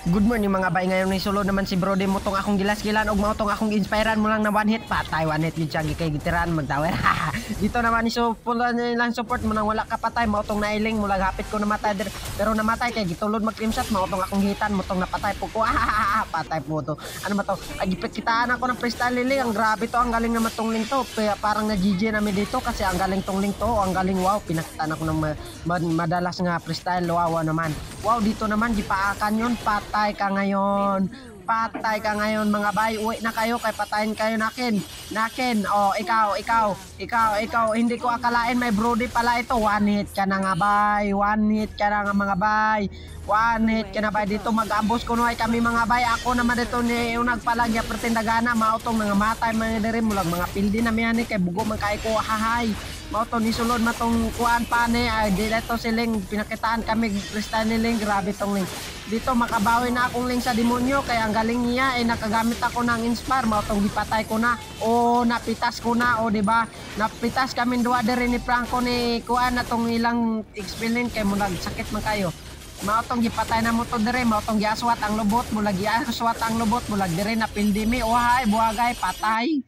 Good morning mga bay, ngayon ni sulod naman si Brody mo tong akong gilas-gilan og mao tong akong inspirean mo lang na one hit patay one hit gid siya kay gitiran magtawer. Dito naman ni pulan nilang support mo nang wala ka patay mao tong nailing mo lang hapit ko namatay pero namatay kay gitulod mag team shot mao tong akong hitan mo tong napatay po ko. Patay po to. Ano ba to? Agipit kitaan ako ng freestyle liling, ang grabe to, ang galing naman tong link to. Kaya parang na GG na mi dito kasi ang galing tong link to, ang galing wow, pinakitaan ako ng madalas nga freestyle wow naman. Wow, dito naman gipaakan yon. Patay ka ngayon. Patay ka ngayon mga bay. Uwi na kayo kay patayin kayo nakin. Nakin. Oh, ikaw. Hindi ko akalain may Brody pala ito. One hit ka na nga bay. One hit ka na nga mga bay. One hit ka na bay. Dito mag-ambos kunuhay kami mga bay. Ako naman dito ni unag palagya pretendagana. Mautong mga matay mga diri mulag mga pildi na miyani kay bugo man kay ko hahay. Mauto ni sulod matong kuan pane ay dito siling pinakitaan kami freestyle niling grabe tong link. Dito makabawi na akong link sa demonyo kaya ang galing niya ay nakagamit ako ng inspire mautong gipatay ko na o napitas ko na o di ba napitas kami duwa diri ni Franco ni kuan na tong ilang explain kay mo sakit man kayo mautong gipatay na mo to dire mautong giaswat ang lubot mo lagi aswat ang lubot mo lagi dire na pildimi o hay buhagay patay.